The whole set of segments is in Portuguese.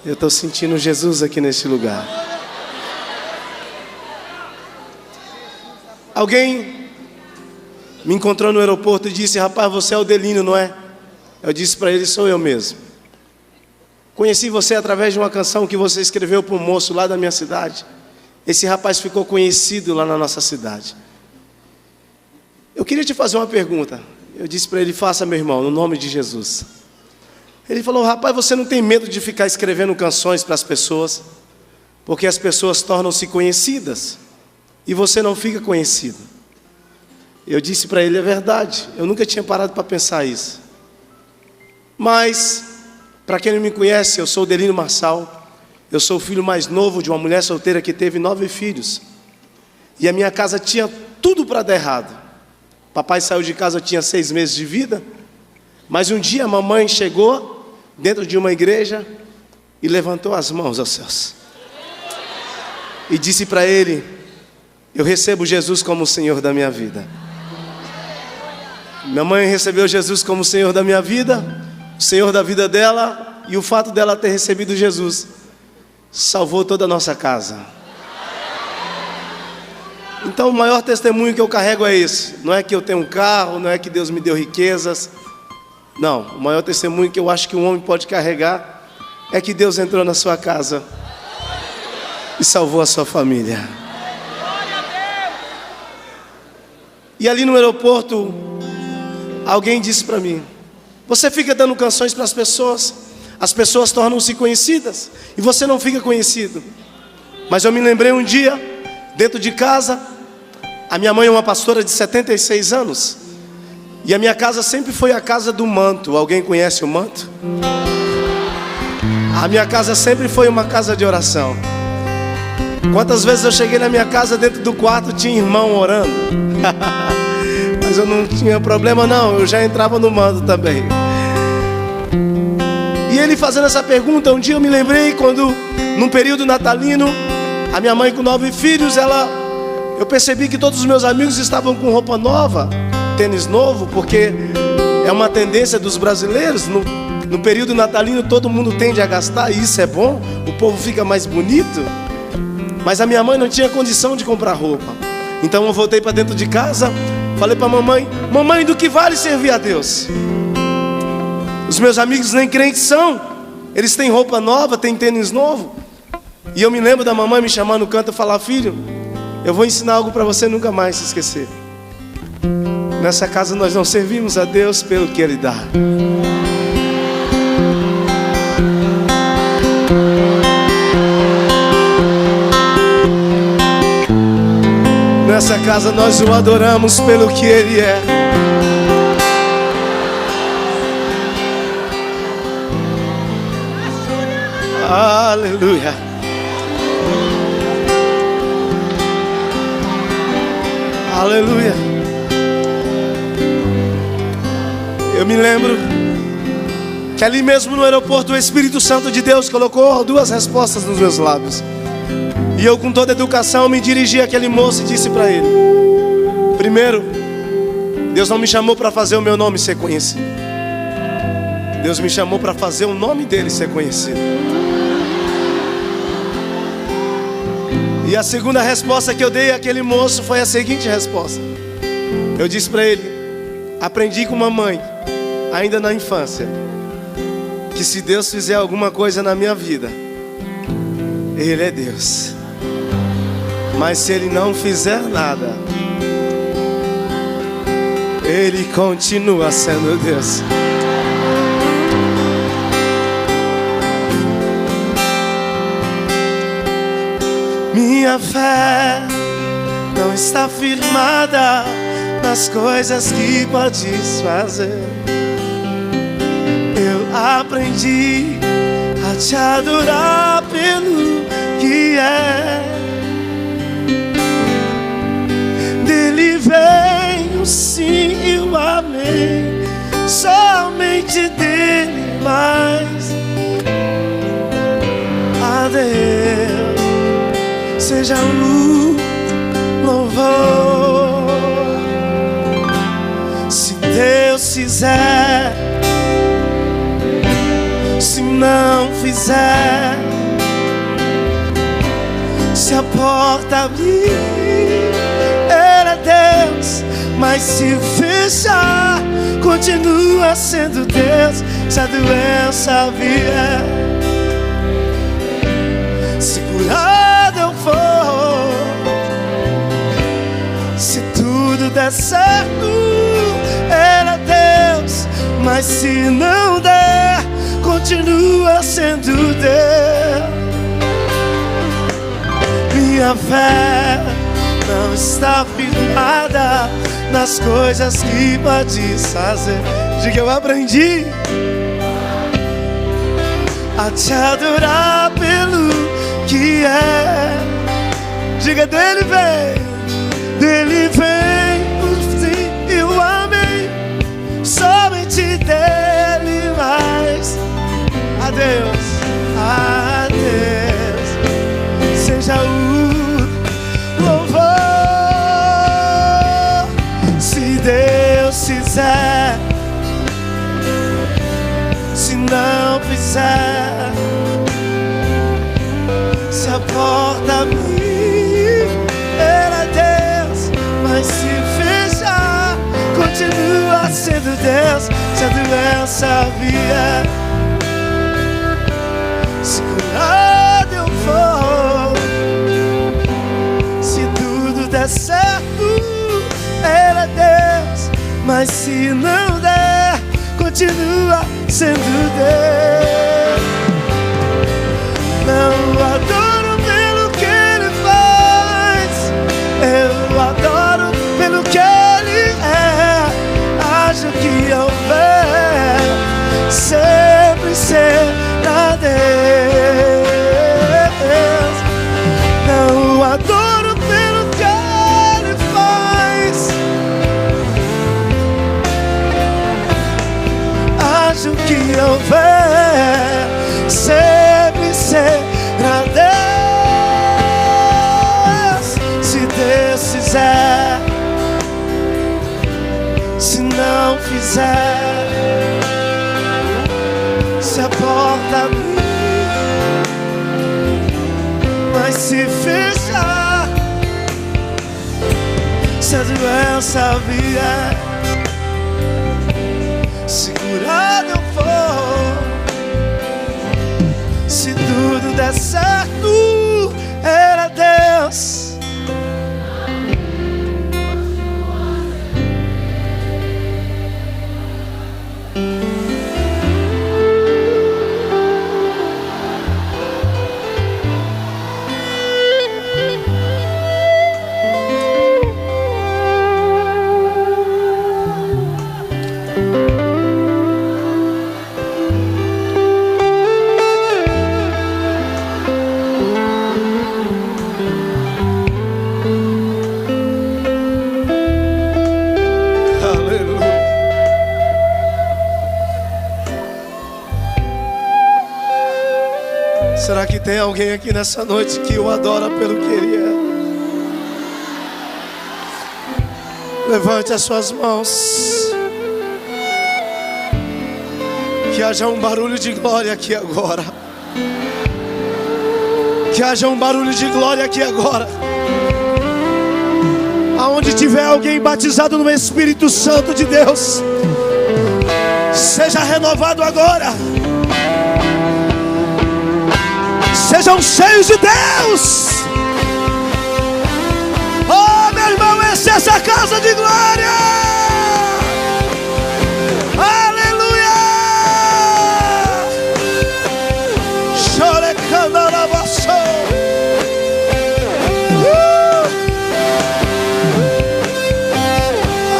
Eu estou sentindo Jesus aqui nesse lugar. Alguém me encontrou no aeroporto e disse: rapaz, você é o Delino, não é? Eu disse para ele: sou eu mesmo. Conheci você através de uma canção que você escreveu para um moço lá da minha cidade. Esse rapaz ficou conhecido lá na nossa cidade. Eu queria te fazer uma pergunta. Eu disse para ele: faça, meu irmão, no nome de Jesus. Ele falou: rapaz, você não tem medo de ficar escrevendo canções para as pessoas? Porque as pessoas tornam-se conhecidas e você não fica conhecido. Eu disse para ele: é verdade, eu nunca tinha parado para pensar isso. Mas, para quem não me conhece, eu sou o Delino Marçal. Eu sou o filho mais novo de uma mulher solteira que teve 9 filhos. E a minha casa tinha tudo para dar errado. Papai saiu de casa, eu tinha 6 meses de vida. Mas um dia a mamãe chegou dentro de uma igreja e levantou as mãos aos céus. E disse para ele: eu recebo Jesus como o Senhor da minha vida. Minha mãe recebeu Jesus como o Senhor da minha vida, o Senhor da vida dela, e o fato dela ter recebido Jesus salvou toda a nossa casa. Então o maior testemunho que eu carrego é esse. Não é que eu tenho um carro, não é que Deus me deu riquezas. Não, o maior testemunho que eu acho que um homem pode carregar é que Deus entrou na sua casa e salvou a sua família. E ali no aeroporto, alguém disse para mim: você fica dando canções para as pessoas tornam-se conhecidas e você não fica conhecido. Mas eu me lembrei um dia, dentro de casa, a minha mãe é uma pastora de 76 anos, e a minha casa sempre foi a casa do manto. Alguém conhece o manto? A minha casa sempre foi uma casa de oração. Quantas vezes eu cheguei na minha casa, dentro do quarto tinha irmão orando. Mas eu não tinha problema não, eu já entrava no manto também. E ele fazendo essa pergunta, um dia eu me lembrei quando, num período natalino, a minha mãe com 9 filhos, eu percebi que todos os meus amigos estavam com roupa nova, tênis novo, porque é uma tendência dos brasileiros. No período natalino todo mundo tende a gastar, e isso é bom, o povo fica mais bonito. Mas a minha mãe não tinha condição de comprar roupa. Então eu voltei para dentro de casa, falei para a mamãe: mamãe, do que vale servir a Deus? Os meus amigos nem crentes são, eles têm roupa nova, têm tênis novo. E eu me lembro da mamãe me chamar no canto e falar: filho, eu vou ensinar algo para você nunca mais se esquecer. Nessa casa nós não servimos a Deus pelo que Ele dá. Nessa casa nós o adoramos pelo que Ele é. Aleluia. Aleluia. Eu me lembro que ali mesmo no aeroporto o Espírito Santo de Deus colocou 2 respostas nos meus lábios. E eu, com toda a educação, me dirigi àquele moço e disse para ele: primeiro, Deus não me chamou para fazer o meu nome ser conhecido. Deus me chamou para fazer o nome dele ser conhecido. E a segunda resposta que eu dei àquele moço foi a seguinte resposta. Eu disse para ele: aprendi com mamãe, ainda na infância, que se Deus fizer alguma coisa na minha vida, Ele é Deus. Mas se Ele não fizer nada, Ele continua sendo Deus. Minha fé não está firmada nas coisas que podes fazer. Eu aprendi a te adorar pelo que é. Dele vem o sim e o amém, somente dele, mas a Deus seja o louvor. Se Deus fizer, se não fizer, se a porta abrir, Ele é Deus. Mas se fechar, continua sendo Deus. Se a doença vier, se curado eu for, se tudo der certo, Ele é Deus. Mas se não der, continua sendo Deus. Minha fé não está firmada nas coisas que podes fazer. Diga, eu aprendi a te adorar pelo que é. Diga, dele vem o sim e o amém. Somente dele mais. A Deus seja o louvor. Se Deus fizer, se não fizer, se a porta abrir, Ele é Deus. Mas se fechar, continua sendo Deus. Se a doença vier, se curado eu for, se tudo der certo, Ele é Deus. Mas se não der, continua sendo Deus. Não adoro pelo que Ele faz, eu adoro pelo que Ele é. Acho que houver, sempre será Deus. Não adoro pelo que Ele faz, acho que houver, sempre será Deus. Se Deus fizer, se não fizer, se a porta abrir, mas se fechar, se a doença vier, se curado eu for, se tudo der certo, Ele é Deus. Será que tem alguém aqui nessa noite que o adora pelo que Ele é? Levante as suas mãos. Que haja um barulho de glória aqui agora. Que haja um barulho de glória aqui agora. Aonde tiver alguém batizado no Espírito Santo de Deus, seja renovado agora. Sejam cheios de Deus. Oh, meu irmão, essa é essa casa de glória. Aleluia. Chore canarabaço.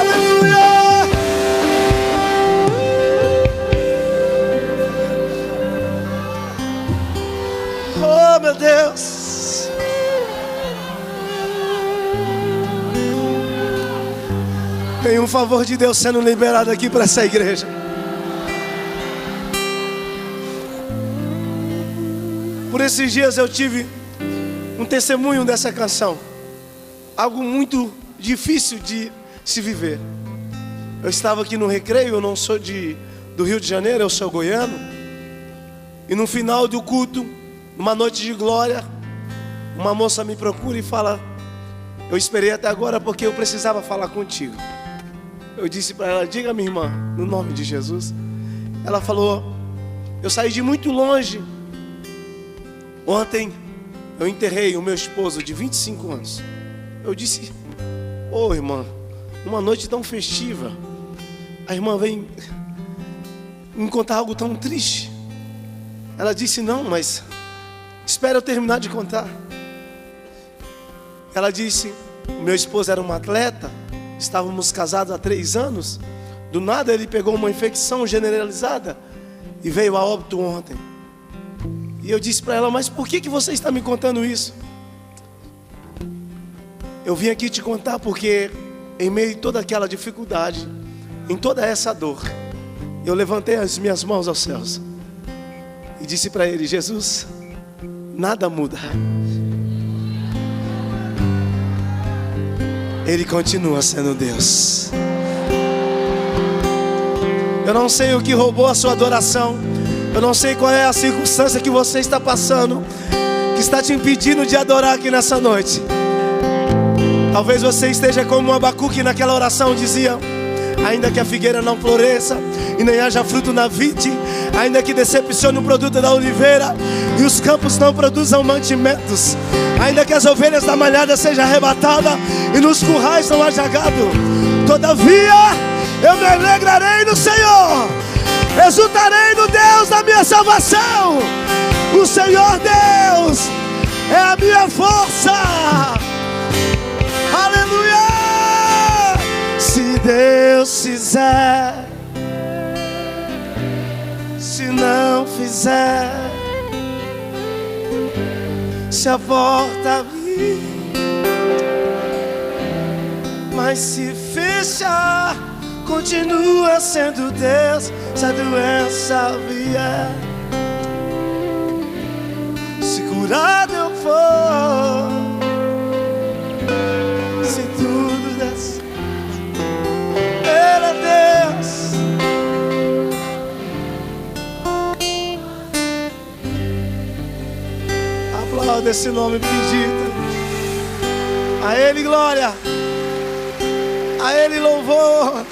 Aleluia. Oh, meu Deus. Tem um favor de Deus sendo liberado aqui para essa igreja. Por esses dias eu tive um testemunho dessa canção. Algo muito difícil de se viver. Eu estava aqui no Recreio, eu não sou do Rio de Janeiro, eu sou goiano. E no final do culto, numa noite de glória, uma moça me procura e fala: eu esperei até agora porque eu precisava falar contigo. Eu disse para ela: diga, minha irmã, no nome de Jesus. Ela falou: eu saí de muito longe. Ontem eu enterrei o meu esposo de 25 anos. Eu disse: ô irmã, numa noite tão festiva, a irmã vem me contar algo tão triste. Ela disse: não, mas espera eu terminar de contar. Ela disse: o meu esposo era um atleta, estávamos casados há 3 anos. Do nada ele pegou uma infecção generalizada e veio a óbito ontem. E eu disse para ela: mas por que você está me contando isso? Eu vim aqui te contar porque em meio a toda aquela dificuldade, em toda essa dor, eu levantei as minhas mãos aos céus e disse para ele: Jesus, nada muda. Ele continua sendo Deus. Eu não sei o que roubou a sua adoração. Eu não sei qual é a circunstância que você está passando, que está te impedindo de adorar aqui nessa noite. Talvez você esteja como Abacuque naquela oração, dizia: ainda que a figueira não floresça e nem haja fruto na vide, ainda que decepcione o produto da oliveira e os campos não produzam mantimentos, ainda que as ovelhas da malhada sejam arrebatadas e nos currais não haja gado, todavia eu me alegrarei no Senhor, exultarei no Deus da minha salvação. O Senhor Deus é a minha força. Aleluia! Se Deus fizer, se não fizer, se a porta abrir, mas se fechar, continua sendo Deus. Se a doença vier, se curado eu for, se tudo der certo, Ele é Deus. Aplauda esse nome bendito. A Ele glória, a Ele louvor.